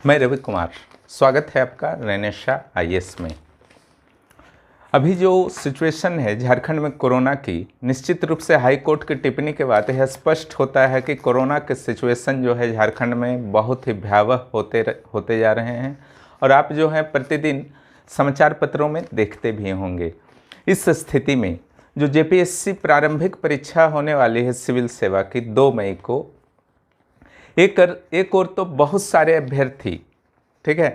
मैं रवि कुमार, स्वागत है आपका रैनेशा आईएएस में। अभी जो सिचुएशन है झारखंड में कोरोना की, निश्चित रूप से हाई कोर्ट की टिप्पणी के बाद यह स्पष्ट होता है कि कोरोना के सिचुएशन जो है झारखंड में बहुत ही भयावह होते जा रहे हैं और आप जो है प्रतिदिन समाचार पत्रों में देखते भी होंगे। इस स्थिति में जो जेपीएससी प्रारंभिक परीक्षा होने वाली है सिविल सेवा की 2 मई को, एक और तो बहुत सारे अभ्यर्थी, ठीक है,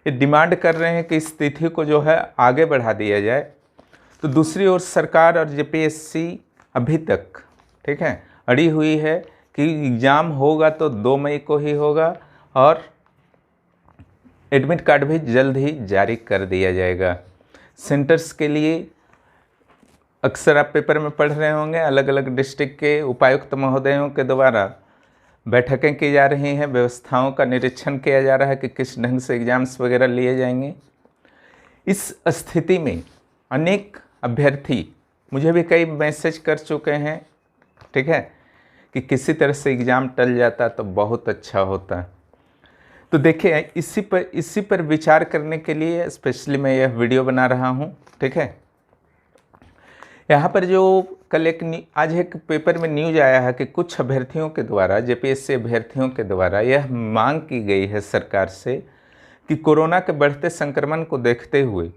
ये डिमांड कर रहे हैं कि इस तिथि को जो है आगे बढ़ा दिया जाए, तो दूसरी ओर सरकार और जेपीएससी अभी तक, ठीक है, अड़ी हुई है कि एग्ज़ाम होगा तो 2 मई को ही होगा और एडमिट कार्ड भी जल्द ही जारी कर दिया जाएगा। सेंटर्स के लिए अक्सर आप पेपर में पढ़ रहे होंगे, अलग अलग डिस्ट्रिक्ट के उपायुक्त महोदयों के द्वारा बैठकें की जा रही हैं, व्यवस्थाओं का निरीक्षण किया जा रहा है कि किस ढंग से एग्ज़ाम्स वगैरह लिए जाएंगे। इस स्थिति में अनेक अभ्यर्थी मुझे भी कई मैसेज कर चुके हैं, ठीक है, कि किसी तरह से एग्ज़ाम टल जाता तो बहुत अच्छा होता। तो देखिए, इसी पर विचार करने के लिए स्पेशली मैं यह वीडियो बना रहा हूँ, ठीक है। यहाँ पर जो कल आज एक पेपर में न्यूज आया है कि कुछ अभ्यर्थियों के द्वारा, जेपीएससी अभ्यर्थियों के द्वारा यह मांग की गई है सरकार से कि कोरोना के बढ़ते संक्रमण को देखते हुए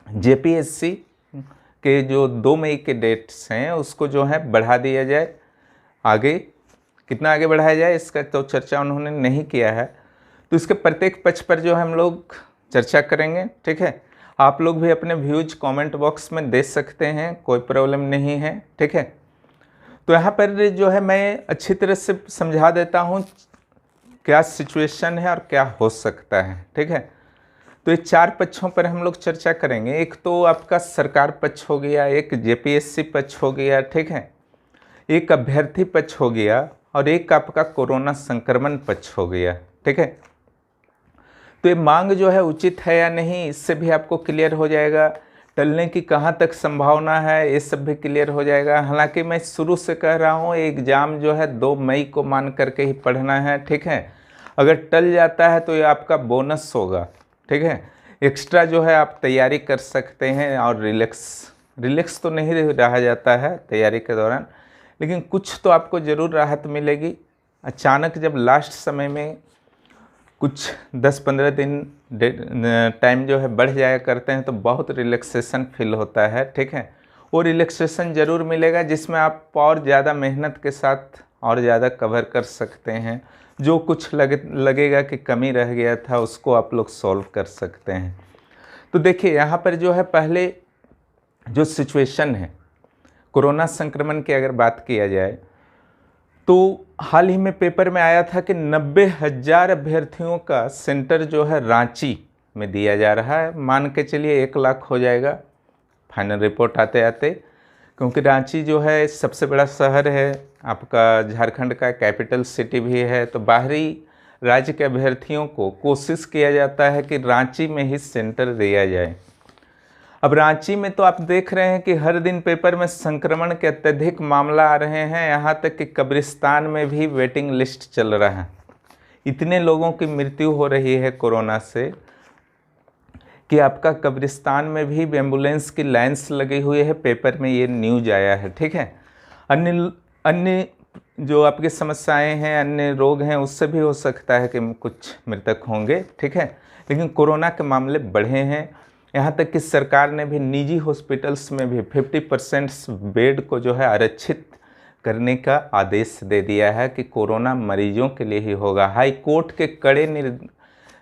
जेपीएससी के जो 2 मई के डेट्स हैं उसको जो है बढ़ा दिया जाए। आगे कितना आगे बढ़ाया जाए इसका तो चर्चा उन्होंने नहीं किया है, तो इसके प्रत्येक पक्ष पर जो हम लोग चर्चा करेंगे, ठीक है। आप लोग भी अपने व्यूज कमेंट बॉक्स में दे सकते हैं, कोई प्रॉब्लम नहीं है, ठीक है। तो यहाँ पर जो है मैं अच्छी तरह से समझा देता हूँ क्या सिचुएशन है और क्या हो सकता है, ठीक है। तो ये 4 पक्षों पर हम लोग चर्चा करेंगे। एक तो आपका सरकार पक्ष हो गया, एक जेपीएससी पक्ष हो गया, ठीक है, एक अभ्यर्थी पक्ष हो गया और एक आपका कोरोना संक्रमण पक्ष हो गया, ठीक है। तो ये मांग जो है उचित है या नहीं, इससे भी आपको क्लियर हो जाएगा। टलने की कहाँ तक संभावना है, ये सब भी क्लियर हो जाएगा। हालांकि मैं शुरू से कह रहा हूँ एग्ज़ाम जो है 2 मई को मान करके ही पढ़ना है, ठीक है। अगर टल जाता है तो ये आपका बोनस होगा, ठीक है। एक्स्ट्रा जो है आप तैयारी कर सकते हैं और रिलैक्स तो नहीं रहा जाता है तैयारी के दौरान, लेकिन कुछ तो आपको ज़रूर राहत मिलेगी। अचानक जब लास्ट समय में कुछ 10-15 दिन टाइम जो है बढ़ जाया करते हैं तो बहुत रिलैक्सेशन फील होता है, ठीक है। वो रिलैक्सेशन ज़रूर मिलेगा जिसमें आप और ज़्यादा मेहनत के साथ और ज़्यादा कवर कर सकते हैं। जो कुछ लगेगा कि कमी रह गया था उसको आप लोग सॉल्व कर सकते हैं। तो देखिए, यहाँ पर जो है पहले जो सिचुएशन है कोरोना संक्रमण की अगर बात किया जाए तो हाल ही में पेपर में आया था कि 90,000 अभ्यर्थियों का सेंटर जो है रांची में दिया जा रहा है। मान के चलिए 1 लाख हो जाएगा फाइनल रिपोर्ट आते आते, क्योंकि रांची जो है सबसे बड़ा शहर है, आपका झारखंड का कैपिटल सिटी भी है। तो बाहरी राज्य के अभ्यर्थियों को कोशिश किया जाता है कि रांची में ही सेंटर दिया जाए। अब रांची में तो आप देख रहे हैं कि हर दिन पेपर में संक्रमण के अत्यधिक मामला आ रहे हैं, यहाँ तक कि कब्रिस्तान में भी वेटिंग लिस्ट चल रहा है। इतने लोगों की मृत्यु हो रही है कोरोना से कि आपका कब्रिस्तान में भी एम्बुलेंस की लाइन्स लगी हुई है। पेपर में ये न्यूज आया है, ठीक है। अन्य जो आपकी समस्याएं हैं, अन्य रोग हैं, उससे भी हो सकता है कि कुछ मृतक होंगे, ठीक है, लेकिन कोरोना के मामले बढ़े हैं। यहाँ तक कि सरकार ने भी निजी हॉस्पिटल्स में भी 50% बेड को जो है आरक्षित करने का आदेश दे दिया है कि कोरोना मरीजों के लिए ही होगा। हाई कोर्ट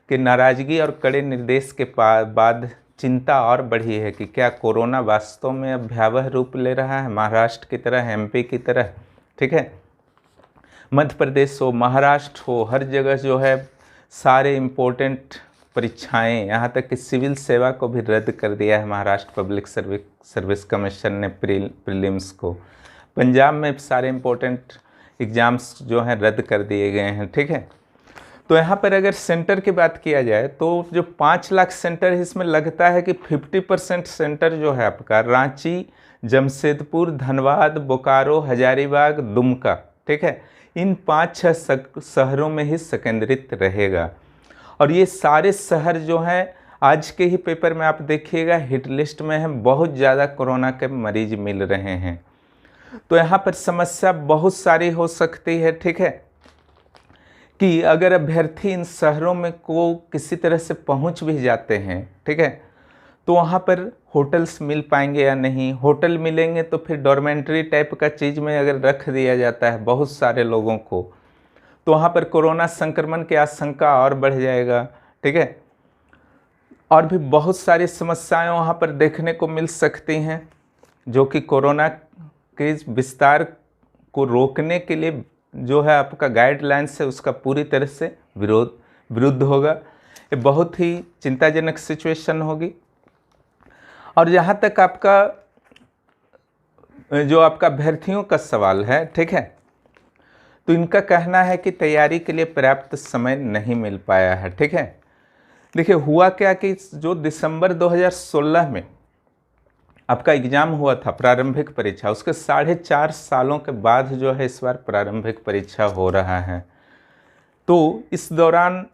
के नाराज़गी और कड़े निर्देश के बाद चिंता और बढ़ी है कि क्या कोरोना वास्तव में अब भयावह रूप ले रहा है, महाराष्ट्र की तरह, एमपी की तरह, ठीक है। मध्य प्रदेश हो, महाराष्ट्र हो, हर जगह जो है सारे इम्पोर्टेंट परीक्षाएं, यहाँ तक कि सिविल सेवा को भी रद्द कर दिया है महाराष्ट्र पब्लिक सर्विस कमीशन ने प्रीलिम्स को। पंजाब में सारे इम्पोर्टेंट एग्ज़ाम्स जो हैं रद्द कर दिए गए हैं, ठीक है। तो यहाँ पर अगर सेंटर की बात किया जाए तो जो 5 लाख सेंटर है इसमें लगता है कि 50% सेंटर जो है आपका रांची, जमशेदपुर, धनबाद, बोकारो, हजारीबाग, दुमका, ठीक है, इन 5-6 शहरों में ही संकेंद्रित रहेगा। और ये सारे शहर जो हैं आज के ही पेपर में आप देखिएगा हिट लिस्ट में हैं, बहुत ज़्यादा कोरोना के मरीज मिल रहे हैं। तो यहाँ पर समस्या बहुत सारी हो सकती है, ठीक है, कि अगर अभ्यर्थी इन शहरों में को किसी तरह से पहुँच भी जाते हैं, ठीक है, तो वहाँ पर होटल्स मिल पाएंगे या नहीं। होटल मिलेंगे तो फिर डॉर्मेंट्री टाइप का चीज़ में अगर रख दिया जाता है बहुत सारे लोगों को, तो वहाँ पर कोरोना संक्रमण की आशंका और बढ़ जाएगा, ठीक है। और भी बहुत सारी समस्याएं वहाँ पर देखने को मिल सकती हैं, जो कि कोरोना के विस्तार को रोकने के लिए जो है आपका गाइडलाइंस है उसका पूरी तरह से विरुद्ध होगा। ये बहुत ही चिंताजनक सिचुएशन होगी। और जहाँ तक आपका जो आपका अभ्यर्थियों का सवाल है, ठीक है, तो इनका कहना है कि तैयारी के लिए पर्याप्त समय नहीं मिल पाया है, ठीक है। देखिए हुआ क्या कि जो दिसंबर 2016 में आपका एग्ज़ाम हुआ था प्रारंभिक परीक्षा, उसके 4.5 सालों के बाद जो है इस बार प्रारंभिक परीक्षा हो रहा है। तो इस दौरान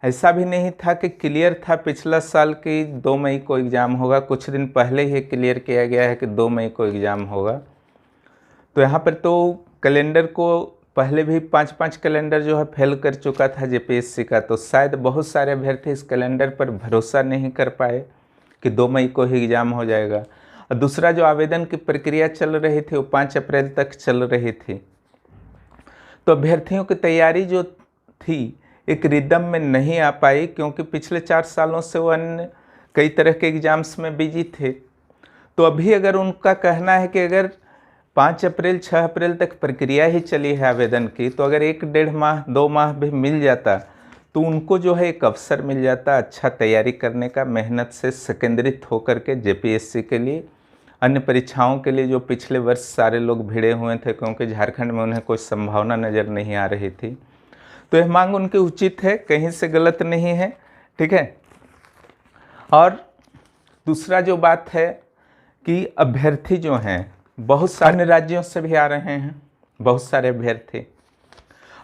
ऐसा भी नहीं था कि क्लियर था पिछला साल की 2 मई को एग्ज़ाम होगा, कुछ दिन पहले ही क्लियर किया गया है कि 2 मई को एग्ज़ाम होगा। तो यहाँ पर तो कैलेंडर को पहले भी 5-5 कैलेंडर जो है फेल कर चुका था जेपीएससी का, तो शायद बहुत सारे अभ्यर्थी इस कैलेंडर पर भरोसा नहीं कर पाए कि 2 मई को ही एग्ज़ाम हो जाएगा। और दूसरा जो आवेदन की प्रक्रिया चल रही थी वो 5 अप्रैल तक चल रही थी। तो अभ्यर्थियों की तैयारी जो थी एक रिदम में नहीं आ पाई, क्योंकि पिछले 4 सालों से वो अन्य कई तरह के एग्ज़ाम्स में बिजी थे। तो अभी अगर उनका कहना है कि अगर 5 अप्रैल 6 अप्रैल तक प्रक्रिया ही चली है आवेदन की, तो अगर 1-1.5 माह 2 माह भी मिल जाता तो उनको जो है एक अवसर मिल जाता अच्छा तैयारी करने का, मेहनत से संकेंद्रित होकर के जेपीएससी के लिए, अन्य परीक्षाओं के लिए जो पिछले वर्ष सारे लोग भिड़े हुए थे, क्योंकि झारखंड में उन्हें कोई संभावना नज़र नहीं आ रही थी। तो यह मांग उनकी उचित है, कहीं से गलत नहीं है, ठीक है। और दूसरा जो बात है कि अभ्यर्थी जो हैं बहुत सारे राज्यों से भी आ रहे हैं, बहुत सारे अभ्यर्थी।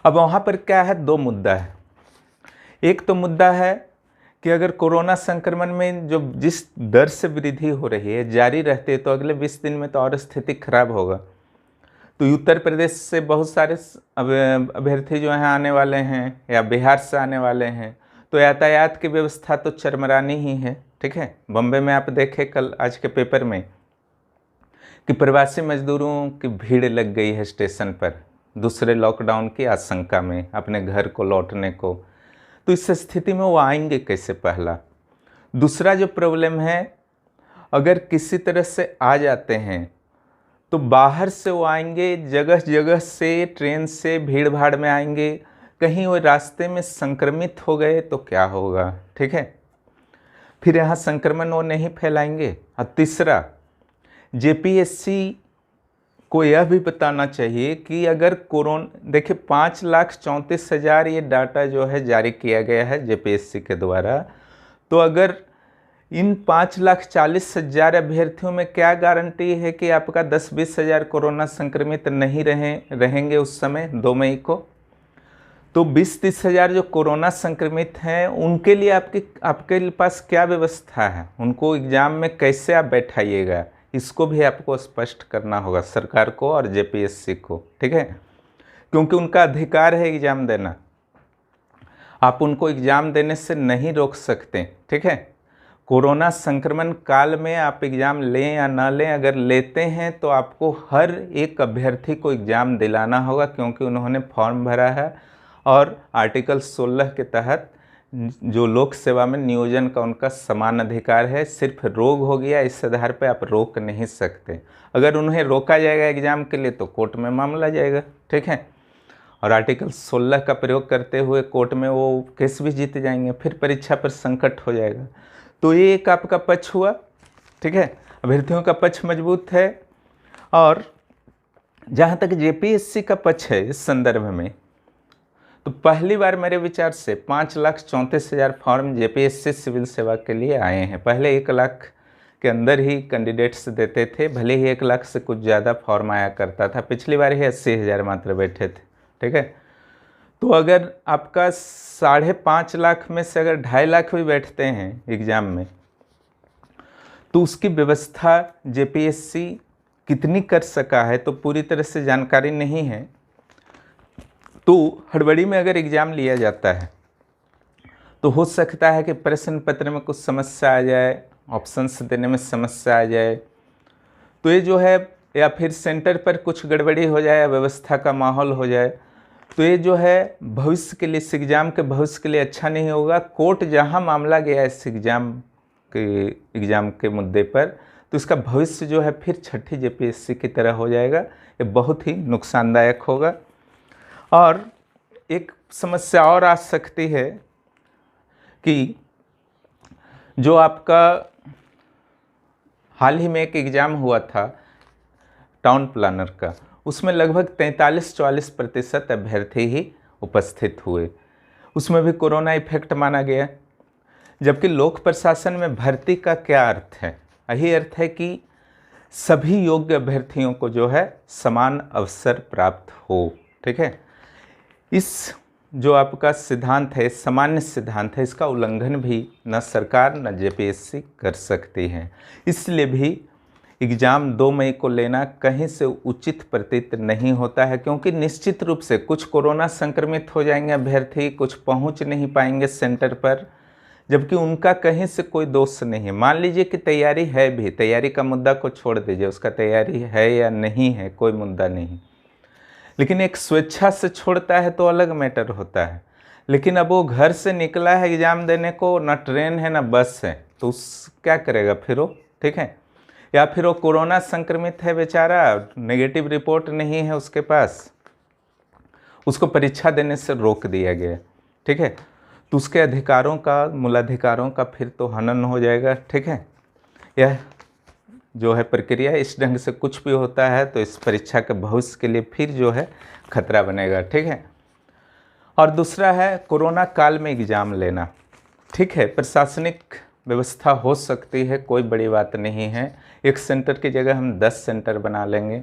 अब वहाँ पर क्या है, 2 मुद्दा है। एक तो मुद्दा है कि अगर कोरोना संक्रमण में जो जिस दर से वृद्धि हो रही है जारी रहती है तो अगले 20 दिन में तो और स्थिति खराब होगा। तो उत्तर प्रदेश से बहुत सारे अभ्यर्थी जो हैं आने वाले हैं या बिहार से आने वाले हैं, तो यातायात की व्यवस्था तो चरमरानी ही है, ठीक है। बम्बे में आप देखें कल आज के पेपर में कि प्रवासी मजदूरों की भीड़ लग गई है स्टेशन पर दूसरे लॉकडाउन की आशंका में अपने घर को लौटने को। तो इस स्थिति में वो आएंगे कैसे, पहला। दूसरा जो प्रॉब्लम है, अगर किसी तरह से आ जाते हैं तो बाहर से वो आएंगे, जगह जगह से ट्रेन से भीड़ भाड़ में आएंगे, कहीं वो रास्ते में संक्रमित हो गए तो क्या होगा, ठीक है। फिर यहाँ संक्रमण वो नहीं फैलाएंगे। और तीसरा, जेपीएससी को यह भी बताना चाहिए कि अगर कोरोना, देखिए 5,34,000 ये डाटा जो है जारी किया गया है जेपीएससी के द्वारा, तो अगर इन 5,40,000 अभ्यर्थियों में क्या गारंटी है कि आपका 10-20 हज़ार कोरोना संक्रमित नहीं रहेंगे उस समय 2 मई को। तो 20-30 हज़ार जो कोरोना संक्रमित हैं उनके लिए आपके पास क्या व्यवस्था है, उनको एग्ज़ाम में कैसे आप बैठाइएगा, इसको भी आपको स्पष्ट करना होगा सरकार को और जेपीएससी को, ठीक है। क्योंकि उनका अधिकार है एग्ज़ाम देना, आप उनको एग्ज़ाम देने से नहीं रोक सकते, ठीक है। कोरोना संक्रमण काल में आप एग्ज़ाम लें या ना लें, अगर लेते हैं तो आपको हर एक अभ्यर्थी को एग्ज़ाम दिलाना होगा, क्योंकि उन्होंने फॉर्म भरा है और आर्टिकल 16 के तहत जो लोक सेवा में नियोजन का उनका समान अधिकार है। सिर्फ रोग हो गया इस आधार पर आप रोक नहीं सकते। अगर उन्हें रोका जाएगा एग्ज़ाम के लिए तो कोर्ट में मामला जाएगा, ठीक है। और आर्टिकल 16 का प्रयोग करते हुए कोर्ट में वो केस भी जीत जाएंगे, फिर परीक्षा पर संकट हो जाएगा। तो ये एक आपका पक्ष हुआ, ठीक है, अभ्यर्थियों का पक्ष मजबूत है। और जहाँ तक जेपीएससी का पक्ष है इस संदर्भ में, तो पहली बार मेरे विचार से 5,34,000 फॉर्म जेपीएससी सिविल सेवा के लिए आए हैं। पहले 1 लाख के अंदर ही कैंडिडेट्स देते थे, भले ही 1 लाख से कुछ ज़्यादा फॉर्म आया करता था। पिछली बार ही 80,000 मात्र बैठे थे, ठीक है। तो अगर आपका 5.5 लाख में से अगर 2.5 लाख भी बैठते हैं एग्ज़ाम में, तो उसकी व्यवस्था जेपीएससी कितनी कर सका है तो पूरी तरह से जानकारी नहीं है। तो हड़बड़ी में अगर एग्ज़ाम लिया जाता है तो हो सकता है कि प्रश्न पत्र में कुछ समस्या आ जाए, ऑप्शंस देने में समस्या आ जाए, तो ये जो है, या फिर सेंटर पर कुछ गड़बड़ी हो जाए, व्यवस्था का माहौल हो जाए, तो ये जो है भविष्य के लिए, इस एग्ज़ाम के भविष्य के लिए अच्छा नहीं होगा। कोर्ट जहाँ मामला गया इस एग्ज़ाम के मुद्दे पर, तो इसका भविष्य जो है फिर छठी जेपीएससी की तरह हो जाएगा। ये बहुत ही नुकसानदायक होगा। और एक समस्या और आ सकती है कि जो आपका हाल ही में एक एग्ज़ाम हुआ था टाउन प्लानर का, उसमें लगभग 43-44% अभ्यर्थी ही उपस्थित हुए। उसमें भी कोरोना इफेक्ट माना गया। जबकि लोक प्रशासन में भर्ती का क्या अर्थ है? यही अर्थ है कि सभी योग्य अभ्यर्थियों को जो है समान अवसर प्राप्त हो। ठीक है, इस जो आपका सिद्धांत है, सामान्य सिद्धांत है, इसका उल्लंघन भी न सरकार न जेपीएससी कर सकती है। इसलिए भी एग्ज़ाम 2 मई को लेना कहीं से उचित प्रतीत नहीं होता है, क्योंकि निश्चित रूप से कुछ कोरोना संक्रमित हो जाएंगे अभ्यर्थी, कुछ पहुंच नहीं पाएंगे सेंटर पर, जबकि उनका कहीं से कोई दोष नहीं है। मान लीजिए कि तैयारी है भी, तैयारी का मुद्दा को छोड़ दीजिए, उसका तैयारी है या नहीं है कोई मुद्दा नहीं, लेकिन एक स्वेच्छा से छोड़ता है तो अलग मैटर होता है। लेकिन अब वो घर से निकला है एग्ज़ाम देने को, ना ट्रेन है ना बस है, तो उस क्या करेगा फिर वो? ठीक है, या फिर वो कोरोना संक्रमित है बेचारा, नेगेटिव रिपोर्ट नहीं है उसके पास, उसको परीक्षा देने से रोक दिया गया। ठीक है, तो उसके अधिकारों का, मूलाधिकारों का फिर तो हनन हो जाएगा। ठीक है, यह जो है प्रक्रिया, इस ढंग से कुछ भी होता है तो इस परीक्षा के भविष्य के लिए फिर जो है खतरा बनेगा। ठीक है, और दूसरा है कोरोना काल में एग्ज़ाम लेना। ठीक है, प्रशासनिक व्यवस्था हो सकती है, कोई बड़ी बात नहीं है। एक सेंटर की जगह हम 10 सेंटर बना लेंगे,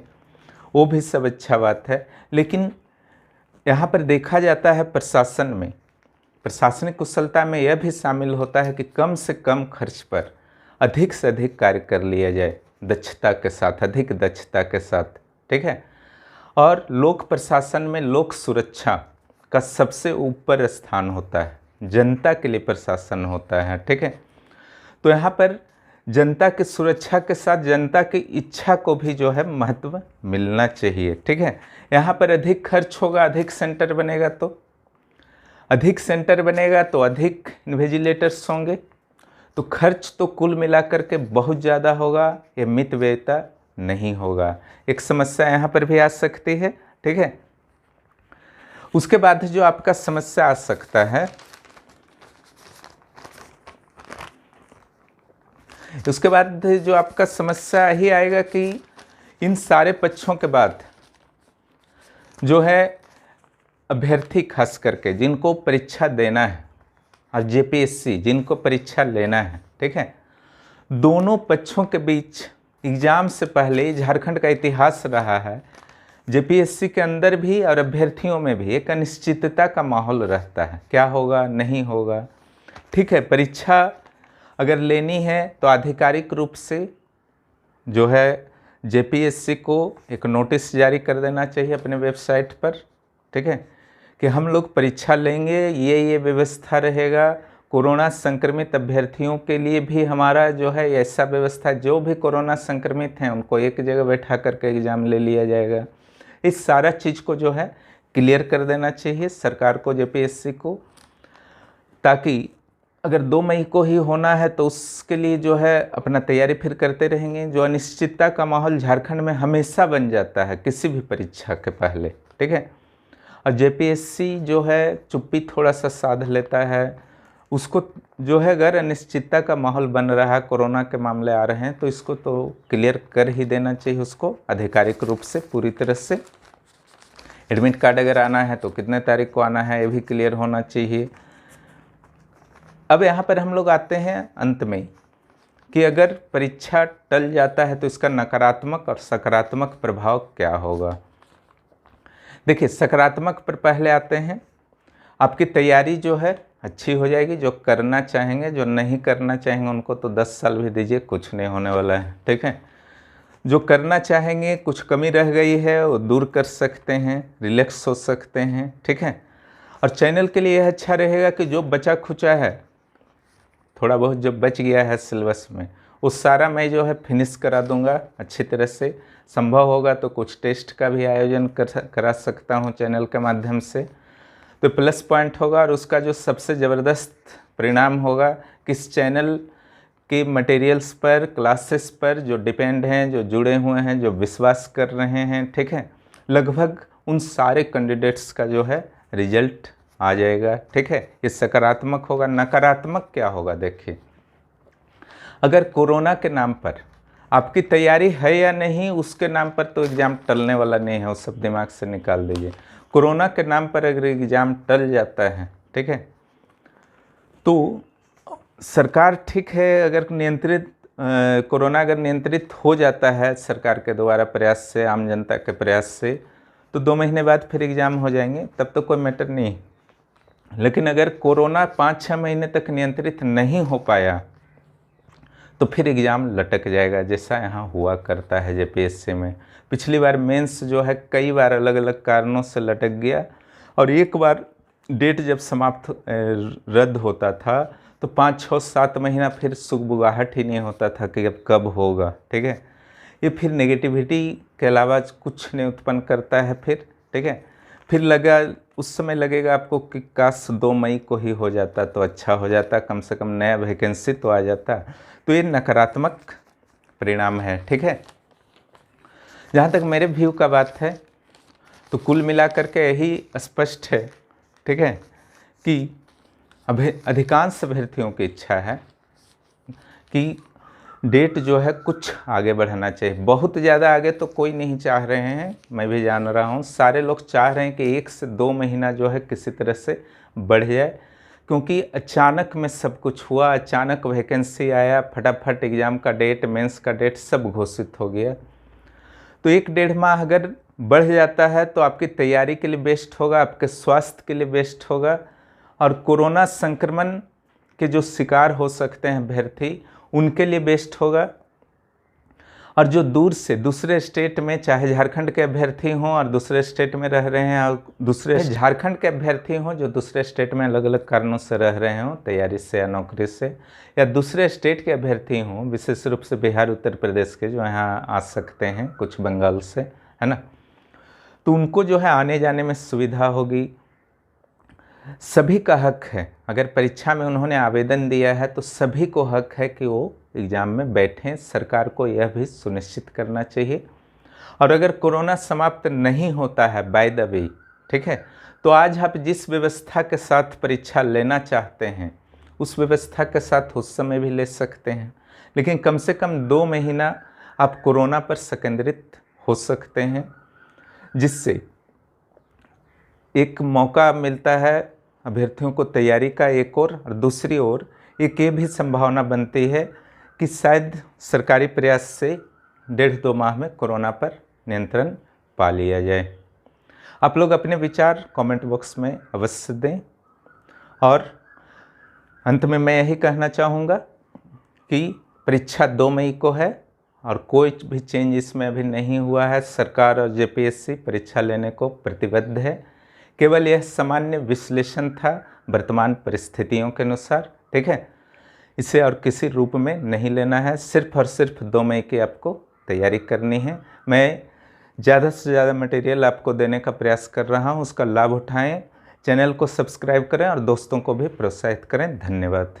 वो भी सब अच्छा बात है। लेकिन यहाँ पर देखा जाता है प्रशासन में, प्रशासनिक कुशलता में यह भी शामिल होता है कि कम से कम खर्च पर अधिक से अधिक कार्य कर लिया जाए, दक्षता के साथ, अधिक दक्षता के साथ। ठीक है, और लोक प्रशासन में लोक सुरक्षा का सबसे ऊपर स्थान होता है, जनता के लिए प्रशासन होता है। ठीक है, तो यहाँ पर जनता की सुरक्षा के साथ जनता की इच्छा को भी जो है महत्व मिलना चाहिए। ठीक है, यहाँ पर अधिक खर्च होगा, अधिक सेंटर बनेगा तो अधिक इन्विजिलेटर्स होंगे, तो खर्च तो कुल मिलाकर के बहुत ज़्यादा होगा, ये मितव्ययिता नहीं होगा। एक समस्या यहाँ पर भी आ सकती है। ठीक है, उसके बाद जो आपका समस्या आ सकता है, उसके बाद जो आपका समस्या ही आएगा कि इन सारे पक्षों के बाद जो है अभ्यर्थी खास करके जिनको परीक्षा देना है और जेपीएससी जिनको परीक्षा लेना है, ठीक है, दोनों पक्षों के बीच एग्ज़ाम से पहले झारखंड का इतिहास रहा है, जेपीएससी के अंदर भी और अभ्यर्थियों में भी एक अनिश्चितता का माहौल रहता है, क्या होगा नहीं होगा। ठीक है, परीक्षा अगर लेनी है तो आधिकारिक रूप से जो है जेपीएससी को एक नोटिस जारी कर देना चाहिए अपने वेबसाइट पर। ठीक है, कि हम लोग परीक्षा लेंगे, ये व्यवस्था रहेगा। कोरोना संक्रमित अभ्यर्थियों के लिए भी हमारा जो है ऐसा व्यवस्था, जो भी कोरोना संक्रमित हैं उनको एक जगह बैठा करके एग्ज़ाम ले लिया जाएगा। इस सारा चीज़ को जो है क्लियर कर देना चाहिए सरकार को, जेपीएससी को, ताकि अगर 2 मई को ही होना है तो उसके लिए जो है अपना तैयारी फिर करते रहेंगे। जो अनिश्चितता का माहौल झारखंड में हमेशा बन जाता है किसी भी परीक्षा के पहले। ठीक है, और जेपीएससी जो है चुप्पी थोड़ा सा साध लेता है, उसको जो है अगर अनिश्चितता का माहौल बन रहा है, कोरोना के मामले आ रहे हैं, तो इसको तो क्लियर कर ही देना चाहिए उसको आधिकारिक रूप से पूरी तरह से। एडमिट कार्ड अगर आना है तो कितने तारीख को आना है ये भी क्लियर होना चाहिए। अब यहाँ पर हम लोग आते हैं अंत में कि अगर परीक्षा टल जाता है तो इसका नकारात्मक और सकारात्मक प्रभाव क्या होगा। देखिए, सकारात्मक पर पहले आते हैं आपकी तैयारी जो है अच्छी हो जाएगी। जो करना चाहेंगे, जो नहीं करना चाहेंगे उनको तो 10 साल भी दीजिए, कुछ नहीं होने वाला है, ठीक है। जो करना चाहेंगे, कुछ कमी रह गई है वो दूर कर सकते हैं, रिलैक्स हो सकते हैं, ठीक है। और चैनल के लिए यह अच्छा रहेगा कि जो बचा खुचा है, थोड़ा बहुत जो बच गया है सिलेबस में, वो सारा मैं जो है फिनिश करा दूंगा अच्छी तरह से। संभव होगा तो कुछ टेस्ट का भी आयोजन करा सकता हूँ चैनल के माध्यम से, तो प्लस पॉइंट होगा। और उसका जो सबसे ज़बरदस्त परिणाम होगा कि इस चैनल के मटेरियल्स पर, क्लासेस पर जो डिपेंड हैं, जो जुड़े हुए हैं, जो विश्वास कर रहे हैं, ठीक है, लगभग उन सारे कैंडिडेट्स का जो है रिजल्ट आ जाएगा, ठीक है। ये सकारात्मक होगा। नकारात्मक क्या होगा देखिए, अगर कोरोना के नाम पर आपकी तैयारी है या नहीं, उसके नाम पर तो एग्ज़ाम टलने वाला नहीं है, वो सब दिमाग से निकाल दीजिए। कोरोना के नाम पर अगर एग्ज़ाम टल जाता है, ठीक है, तो सरकार, ठीक है, अगर कोरोना अगर नियंत्रित हो जाता है सरकार के द्वारा प्रयास से, आम जनता के प्रयास से, तो 2 महीने बाद फिर एग्ज़ाम हो जाएंगे, तब तो कोई मैटर नहीं। लेकिन अगर कोरोना 5-6 महीने तक नियंत्रित नहीं हो पाया तो फिर एग्ज़ाम लटक जाएगा, जैसा यहाँ हुआ करता है जेपीएससी में। पिछली बार मेंस जो है कई बार अलग अलग कारणों से लटक गया, और एक बार डेट जब समाप्त रद्द होता था तो 5-6-7 महीना फिर सुगबुगाहट ही नहीं होता था कि अब कब होगा, ठीक है। ये फिर नेगेटिविटी के अलावा कुछ नहीं उत्पन्न करता है फिर, ठीक है। फिर उस समय लगेगा आपको कि काश 2 मई को ही हो जाता तो अच्छा हो जाता, कम से कम नया वैकेंसी तो आ जाता। तो ये नकारात्मक परिणाम है, ठीक है। जहाँ तक मेरे व्यू का बात है तो कुल मिलाकर के यही स्पष्ट है, ठीक है, कि अधिकांश अभ्यर्थियों की इच्छा है कि डेट जो है कुछ आगे बढ़ाना चाहिए। बहुत ज़्यादा आगे तो कोई नहीं चाह रहे हैं, मैं भी जान रहा हूँ। सारे लोग चाह रहे हैं कि 1 से 2 महीना जो है किसी तरह से बढ़ जाए, क्योंकि अचानक में सब कुछ हुआ, अचानक वैकेंसी आया, फटाफट एग्ज़ाम का डेट, मेंस का डेट सब घोषित हो गया। तो 1-1.5 माह अगर बढ़ जाता है तो आपकी तैयारी के लिए बेस्ट होगा, आपके स्वास्थ्य के लिए बेस्ट होगा। और कोरोना संक्रमण के जो शिकार हो सकते हैं अभ्यर्थी, उनके लिए बेस्ट होगा। और जो दूर से दूसरे स्टेट में, चाहे झारखंड के अभ्यर्थी हों और दूसरे स्टेट में रह रहे हैं, और दूसरे झारखंड के अभ्यर्थी हों जो दूसरे स्टेट में अलग अलग कारणों से रह रहे हों, तैयारी से या नौकरी से, या दूसरे स्टेट के अभ्यर्थी हों, विशेष रूप से बिहार, उत्तर प्रदेश के, जो यहाँ आ सकते हैं, कुछ बंगाल से, है ना, तो उनको जो है आने जाने में सुविधा होगी। सभी का हक है, अगर परीक्षा में उन्होंने आवेदन दिया है तो सभी को हक है कि वो एग्ज़ाम में बैठें। सरकार को यह भी सुनिश्चित करना चाहिए। और अगर कोरोना समाप्त नहीं होता है बाय द वे, ठीक है, तो आज आप जिस व्यवस्था के साथ परीक्षा लेना चाहते हैं उस व्यवस्था के साथ उस समय भी ले सकते हैं, लेकिन कम से कम 2 महीना आप कोरोना पर केंद्रित हो सकते हैं, जिससे एक मौका मिलता है अभ्यर्थियों को तैयारी का एक और दूसरी ओर एक ये भी संभावना बनती है कि शायद सरकारी प्रयास से 1.5-2 माह में कोरोना पर नियंत्रण पा लिया जाए। आप लोग अपने विचार कमेंट बॉक्स में अवश्य दें। और अंत में मैं यही कहना चाहूँगा कि परीक्षा 2 मई को है और कोई भी चेंज इसमें अभी नहीं हुआ है। सरकार और जेपीएससी परीक्षा लेने को प्रतिबद्ध है। केवल यह सामान्य विश्लेषण था वर्तमान परिस्थितियों के अनुसार, ठीक है। इसे और किसी रूप में नहीं लेना है, सिर्फ और सिर्फ 2 मई की आपको तैयारी करनी है। मैं ज़्यादा से ज़्यादा मटेरियल आपको देने का प्रयास कर रहा हूँ, उसका लाभ उठाएं। चैनल को सब्सक्राइब करें और दोस्तों को भी प्रोत्साहित करें। धन्यवाद।